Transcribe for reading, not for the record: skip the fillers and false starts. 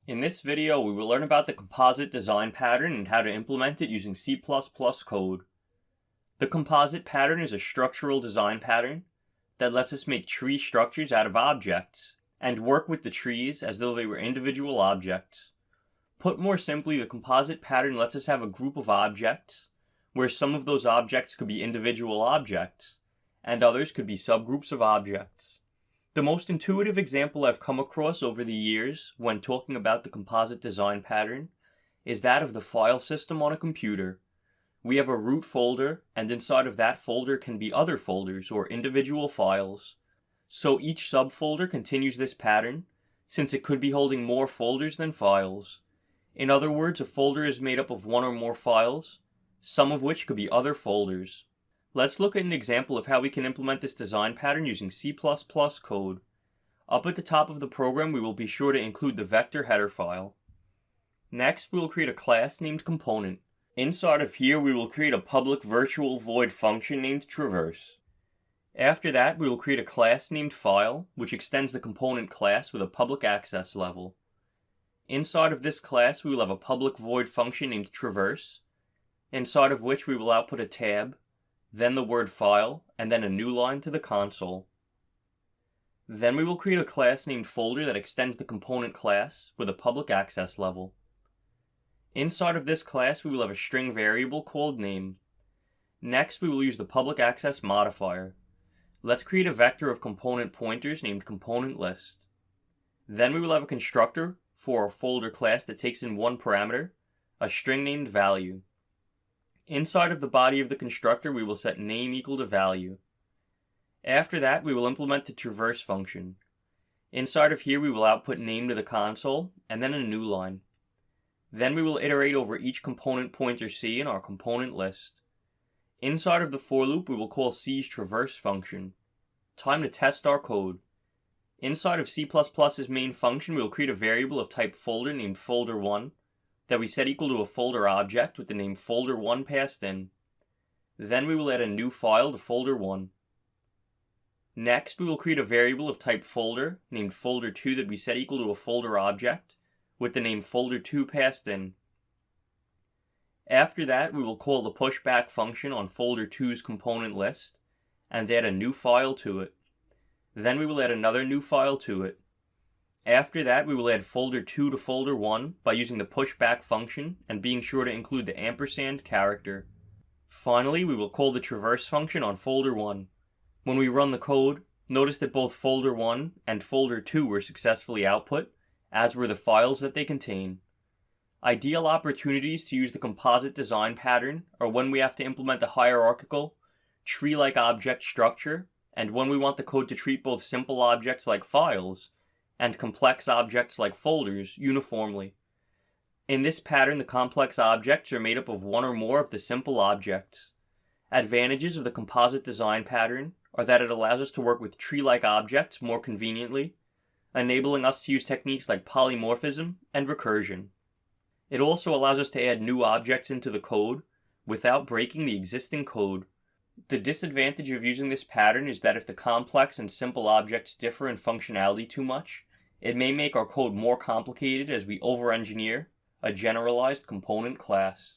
In this video, we will learn about the composite design pattern and how to implement it using C++ code. The composite pattern is a structural design pattern that lets us make tree structures out of objects and work with the trees as though they were individual objects. Put more simply, the composite pattern lets us have a group of objects where some of those objects could be individual objects and others could be subgroups of objects. The most intuitive example I've come across over the years when talking about the composite design pattern is that of the file system on a computer. We have a root folder, and inside of that folder can be other folders or individual files. So each subfolder continues this pattern, since it could be holding more folders than files. In other words, a folder is made up of one or more files, some of which could be other folders. Let's look at an example of how we can implement this design pattern using C++ code. Up at the top of the program, we will be sure to include the vector header file. Next, we will create a class named Component. Inside of here, we will create a public virtual void function named Traverse. After that, we will create a class named File, which extends the component class with a public access level. Inside of this class, we will have a public void function named Traverse, inside of which we will output a tab, then the word file, and then a new line to the console. Then we will create a class named Folder that extends the component class with a public access level. Inside of this class, we will have a string variable called name. Next, we will use the public access modifier. Let's create a vector of component pointers named component list. Then we will have a constructor for our folder class that takes in one parameter, a string named value. Inside of the body of the constructor, we will set name equal to value. After that, we will implement the traverse function. Inside of here, we will output name to the console, and then a new line. Then we will iterate over each component pointer C in our component list. Inside of the for loop, we will call C's traverse function. Time to test our code. Inside of C++'s main function, we will create a variable of type folder named folder1, that we set equal to a folder object with the name folder1 passed in. Then we will add a new file to folder1. Next, we will create a variable of type folder named folder2 that we set equal to a folder object with the name folder2 passed in. After that, we will call the pushback function on folder2's component list and add a new file to it. Then we will add another new file to it. After that, we will add folder2 to folder1 by using the pushback function and being sure to include the ampersand character. Finally, we will call the traverse function on folder1. When we run the code, notice that both folder1 and folder2 were successfully output, as were the files that they contain. Ideal opportunities to use the composite design pattern are when we have to implement a hierarchical, tree-like object structure, and when we want the code to treat both simple objects like files and complex objects like folders uniformly. In this pattern, the complex objects are made up of one or more of the simple objects. Advantages of the composite design pattern are that it allows us to work with tree-like objects more conveniently, enabling us to use techniques like polymorphism and recursion. It also allows us to add new objects into the code without breaking the existing code. The disadvantage of using this pattern is that if the complex and simple objects differ in functionality too much, it may make our code more complicated as we over-engineer a generalized component class.